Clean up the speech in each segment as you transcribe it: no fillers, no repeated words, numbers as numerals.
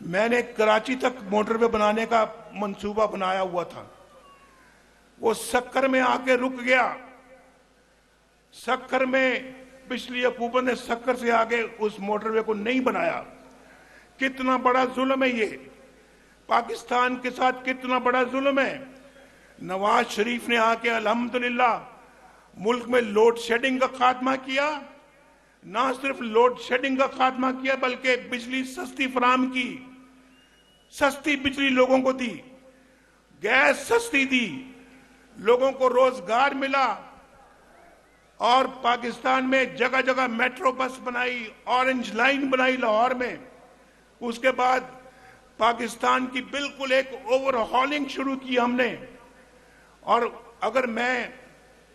मैंने कराची तक मोटरवे बनाने का मंसूबा बनाया हुआ था, वो सक्कर में आके रुक गया। सक्कर में पिछली हुकूमत ने सक्कर से आगे उस मोटरवे को नहीं बनाया। कितना बड़ा जुल्म है ये, पाकिस्तान के साथ कितना बड़ा जुल्म है। नवाज शरीफ ने आके अल्हम्दुलिल्लाह मुल्क में लोड शेडिंग का खात्मा किया। ना सिर्फ लोड शेडिंग का खात्मा किया बल्कि बिजली सस्ती फराम की, सस्ती बिजली लोगों को दी, गैस सस्ती दी, लोगों को रोजगार मिला। और पाकिस्तान में जगह जगह मेट्रो बस बनाई, ऑरेंज लाइन बनाई लाहौर में। उसके बाद पाकिस्तान की बिल्कुल एक ओवरहॉलिंग शुरू की हमने। और अगर मैं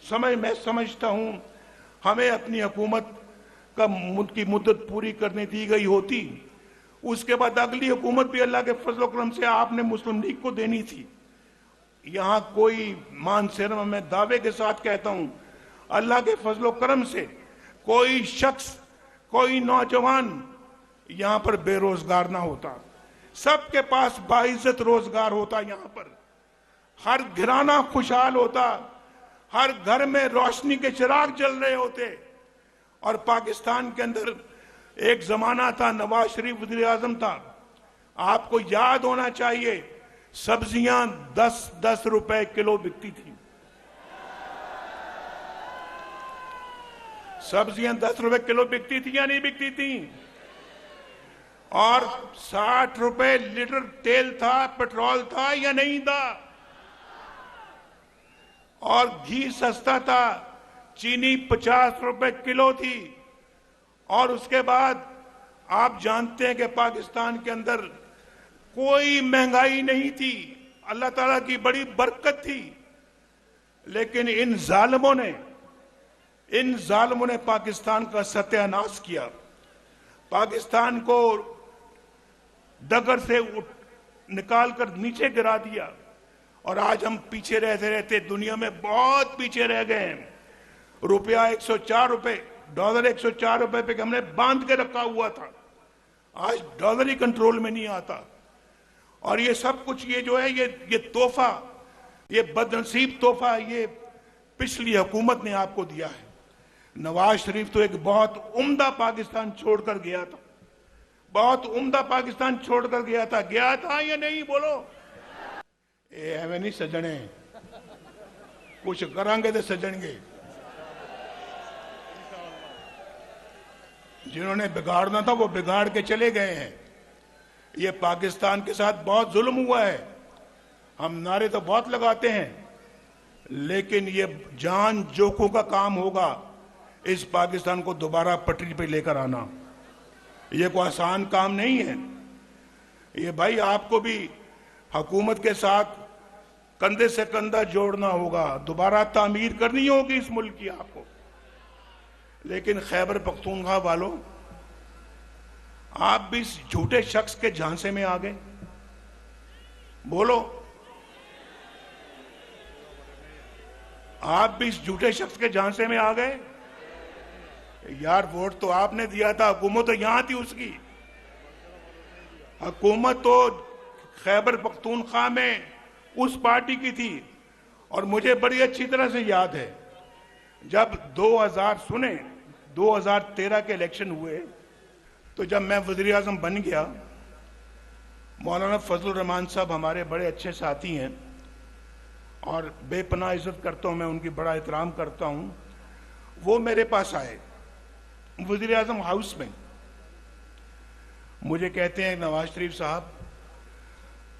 समझता हूं हमें अपनी हुकूमत की मुद्दत पूरी करने दी गई होती, उसके बाद अगली हुकूमत भी अल्लाह के फजल करम से आपने मुस्लिम लीग को देनी थी। यहां कोई मानसरमा मैं दावे के साथ कहता हूं, अल्लाह के फजल करम से कोई शख्स, कोई नौजवान यहां पर बेरोजगार ना होता। सबके पास बाइज्जत रोजगार होता, यहां पर हर घराना खुशहाल होता, हर घर में रोशनी के चिराग जल रहे होते। और पाकिस्तान के अंदर एक जमाना था, नवाज शरीफ वज़ीर आज़म था, आपको याद होना चाहिए, सब्जियां 10-10 रुपए किलो बिकती थी। सब्जियां 10 रुपए किलो बिकती थी या नहीं बिकती थी? और 60 रुपए लीटर तेल था, पेट्रोल था या नहीं था? और घी सस्ता था, चीनी 50 रुपए किलो थी। और उसके बाद आप जानते हैं कि पाकिस्तान के अंदर कोई महंगाई नहीं थी, अल्लाह ताला की बड़ी बरकत थी। लेकिन इन जालिमों ने पाकिस्तान का सत्यानाश किया, पाकिस्तान को डगर से निकाल कर नीचे गिरा दिया। और आज हम पीछे रहते रहते दुनिया में बहुत पीछे रह गए हैं। रुपया 104 रुपए, डॉलर 104 रुपए पे हमने बांध के रखा हुआ था, आज डॉलर ही कंट्रोल में नहीं आता। और ये सब कुछ ये जो है ये तोहफा, ये बदनसीब तोहफा ये पिछली हुकूमत ने आपको दिया है। नवाज शरीफ तो एक बहुत उम्दा पाकिस्तान छोड़कर गया था, बहुत उम्दा पाकिस्तान छोड़कर गया था या नहीं? बोलो। एवं नहीं सजने, कुछ करांगे तो सजणगे। जिन्होंने बिगाड़ना था वो बिगाड़ के चले गए हैं। ये पाकिस्तान के साथ बहुत जुल्म हुआ है। हम नारे तो बहुत लगाते हैं, लेकिन ये जान जोखों का काम होगा इस पाकिस्तान को दोबारा पटरी पे लेकर आना। ये कोई आसान काम नहीं है। ये भाई आपको भी हुकूमत के साथ कंधे से कंधा जोड़ना होगा, दोबारा तामीर करनी होगी इस मुल्क की आपको। लेकिन खैबर पख्तूनख्वा वालों, आप भी इस झूठे शख्स के झांसे में आ गए। बोलो, आप भी इस झूठे शख्स के झांसे में आ गए। यार वोट तो आपने दिया था, हुकूमत तो यहां थी उसकी। हुकूमत तो खैबर पख्तूनख्वा में उस पार्टी की थी। और मुझे बड़ी अच्छी तरह से याद है, जब 2013 के इलेक्शन हुए तो जब मैं वज़ीर आज़म बन गया, मौलाना फजलुर रहमान साहब हमारे बड़े अच्छे साथी हैं और बेपनाह इज्जत करता हूं मैं उनकी, बड़ा एहतराम करता हूं। वो मेरे पास आए वज़ीर आज़म हाउस में, मुझे कहते हैं नवाज शरीफ साहब,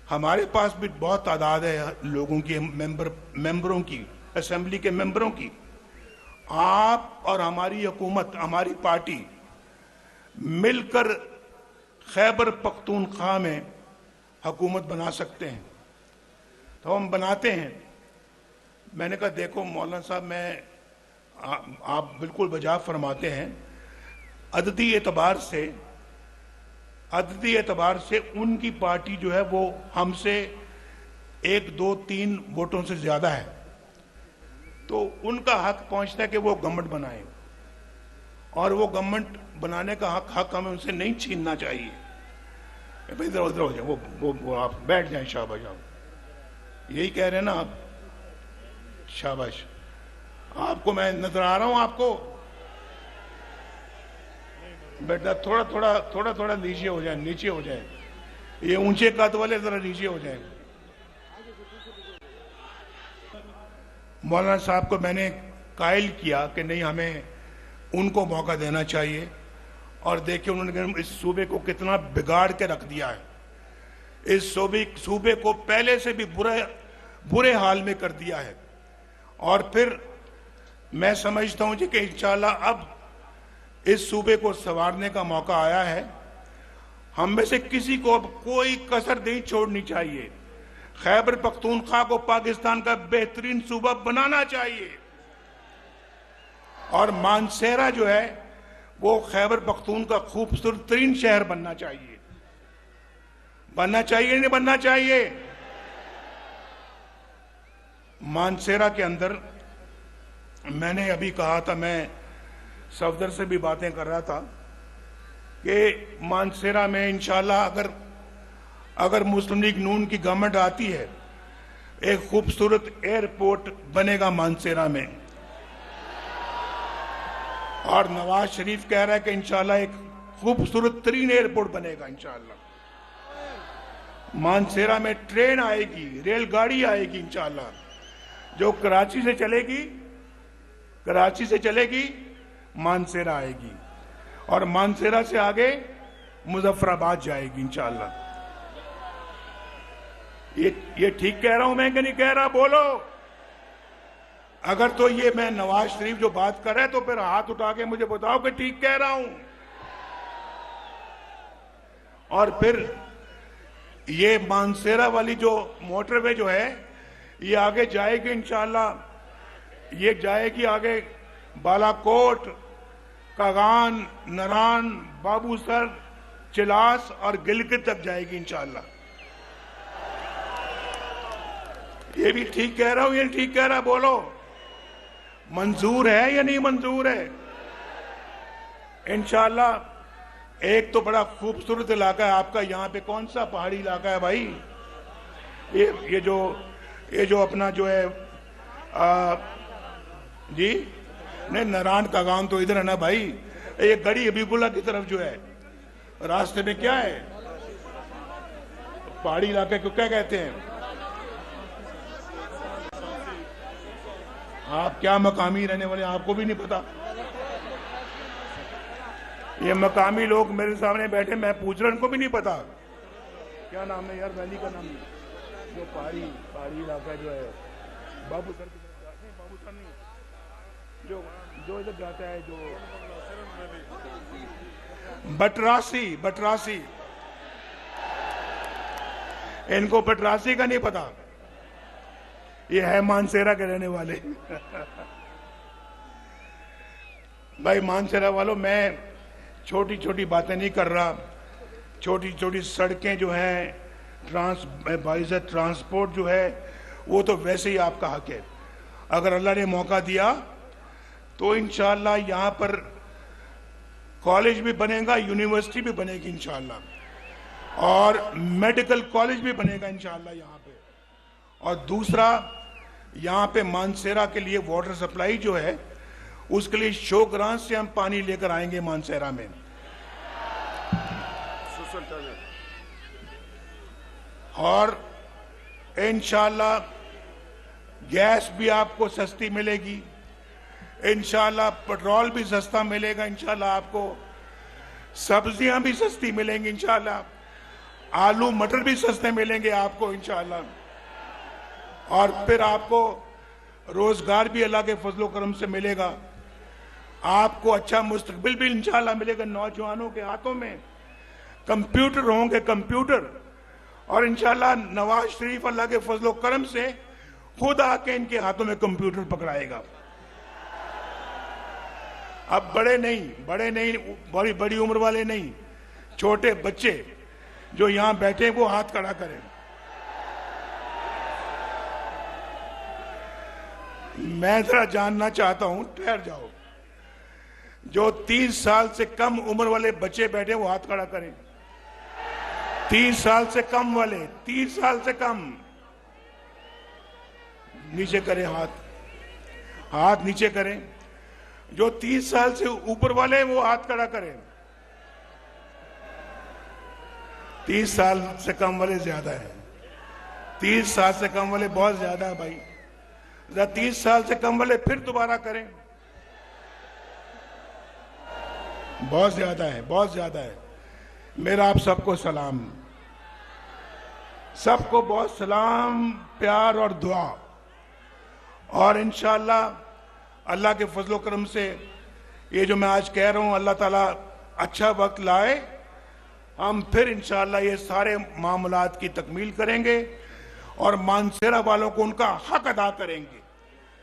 हमारे पास भी बहुत तादाद है लोगों की, मेंबरों की, असेंबली के मेंबरों की, आप और हमारी हुकूमत, हमारी पार्टी मिलकर खैबर पख्तूनख्वा में हुकूमत बना सकते हैं। तो हम बनाते हैं। मैंने कहा देखो मौलाना साहब, आप बिल्कुल बजा फरमाते हैं, अददी एतबार से उनकी पार्टी जो है वो हमसे 1, 2, 3 वोटों से ज्यादा है, तो उनका हक पहुंचता है कि वो गवर्नमेंट बनाए। और वो गवर्नमेंट बनाने का हक हमें उनसे नहीं छीनना चाहिए। इधर उधर हो जाए, वो आप बैठ जाएं, शाबाश। आप यही कह रहे हैं ना आप, शाबाश। आपको मैं नजर आ रहा हूं आपको? बेटा थोड़ा थोड़ा नीचे हो जाए, नीचे हो जाए, ये ऊंचे कद वाले जरा नीचे हो जाए। मौलाना साहब को मैंने कायल किया कि नहीं, हमें उनको मौका देना चाहिए, और देखिए उन्होंने इस सूबे को कितना बिगाड़ के रख दिया है। इस सूबे को पहले से भी बुरे हाल में कर दिया है। और फिर मैं समझता हूं जी कि इंशाल्लाह अब इस सूबे को संवारने का मौका आया है। हम में से किसी को अब कोई कसर नहीं छोड़नी चाहिए। खैबर पख्तूनख्वा को पाकिस्तान का बेहतरीन सूबा बनाना चाहिए, और मानसेरा जो है वो खैबर पख्तून का खूबसूरत तरीन शहर बनना चाहिए। बनना चाहिए नहीं बनना चाहिए? मानसेरा के अंदर मैंने अभी कहा था, मैं सफदर से भी बातें कर रहा था कि मानसेरा में इंशाल्लाह अगर मुस्लिम लीग नून की गवर्नमेंट आती है, एक खूबसूरत एयरपोर्ट बनेगा मानसेरा में। और नवाज शरीफ कह रहा है कि इंशाल्लाह एक खूबसूरत तरीन एयरपोर्ट बनेगा इंशाल्लाह। मानसेरा में ट्रेन आएगी, रेलगाड़ी आएगी इंशाल्लाह, जो कराची से चलेगी मानसेरा आएगी, और मानसेरा से आगे मुजफ्फराबाद जाएगी इंशाल्लाह। ये ठीक कह रहा हूं मैं कि नहीं कह रहा? बोलो। अगर तो ये मैं नवाज शरीफ जो बात कर रहा है तो फिर हाथ उठा के मुझे बताओ कि ठीक कह रहा हूं। और फिर ये मानसेरा वाली जो मोटरवे जो है ये आगे जाएगी इंशाल्लाह। ये जाएगी आगे बालाकोट, कागान, नरान, बाबूसर, चिलास और गिलगित तक जाएगी इंशाल्लाह। ये भी ठीक कह रहा हूं, ये ठीक कह रहा? बोलो, मंजूर है या नहीं मंजूर है? इंशाल्लाह। एक तो बड़ा खूबसूरत इलाका है आपका, यहाँ पे कौन सा पहाड़ी इलाका है भाई? ये जो अपना जो है जी नहीं, नरान का गांव तो इधर है ना भाई। ये गड़ी हबीबुल्ला की तरफ जो है रास्ते में क्या है, पहाड़ी इलाके को क्या कहते हैं? आप क्या मकामी रहने वाले, आपको भी नहीं पता? ये मकामी लोग मेरे सामने बैठे, मैं पूछ रहा, इनको भी नहीं पता क्या नाम है यार, वैली का नाम है जो पहाड़ी इलाका जो है, बाबूसर की तरफ जाते हैं, बाबूसर नहीं, जो इधर जाता है, जो बटरासी। इनको बटरासी का नहीं पता, ये है मानसेरा के रहने वाले। भाई मानसेरा वालों, मैं छोटी छोटी बातें नहीं कर रहा। छोटी छोटी सड़कें जो हैं, ट्रांसपोर्ट जो है वो तो वैसे ही आपका हक है। अगर अल्लाह ने मौका दिया तो इंशाअल्लाह यहाँ पर कॉलेज भी बनेगा, यूनिवर्सिटी भी बनेगी इंशाअल्लाह, और मेडिकल कॉलेज भी बनेगा इंशाअल्लाह यहाँ पे। और दूसरा, यहाँ पे मानसेरा के लिए वाटर सप्लाई जो है उसके लिए शोग्रांस से हम पानी लेकर आएंगे मानसेरा में। और इंशाअल्लाह गैस भी आपको सस्ती मिलेगी, इंशाअल्लाह पेट्रोल भी सस्ता मिलेगा, इंशाअल्लाह आपको सब्जियां भी सस्ती मिलेंगी, इंशाअल्लाह आलू मटर भी सस्ते मिलेंगे आपको इंशाअल्लाह। और फिर आपको रोजगार भी अल्लाह के फजलो करम से मिलेगा, आपको अच्छा मुस्तकबिल भी इंशाअल्लाह मिलेगा। नौजवानों के हाथों में कंप्यूटर होंगे, कंप्यूटर, और इंशाअल्लाह नवाज शरीफ अल्लाह के फजलो करम से खुद आके इनके हाथों में कंप्यूटर पकड़ाएगा। अब बड़े नहीं, बड़ी उम्र वाले नहीं, छोटे बच्चे जो यहां बैठे हैं वो हाथ खड़ा करें। मैं जरा जानना चाहता हूं, ठहर जाओ, जो 30 साल से कम उम्र वाले बच्चे बैठे वो हाथ खड़ा करें। 30 साल से कम वाले, 30 साल से कम, नीचे करें हाथ, हाथ नीचे करें। जो 30 साल से ऊपर वाले हैं वो हाथ खड़ा करें। 30 साल से कम वाले ज्यादा है, 30 साल से कम वाले बहुत ज्यादा है भाई। 30 साल से कम वाले फिर दोबारा करें। बहुत ज्यादा है, बहुत ज्यादा है। मेरा आप सबको सलाम, सबको बहुत सलाम, प्यार और दुआ। और इंशाअल्लाह अल्लाह के फजलो करम से ये जो मैं आज कह रहा हूं, अल्लाह ताला अच्छा वक्त लाए, हम फिर इंशाअल्लाह ये सारे मामलात की तकमील करेंगे और मानसेरा वालों को उनका हक अदा करेंगे।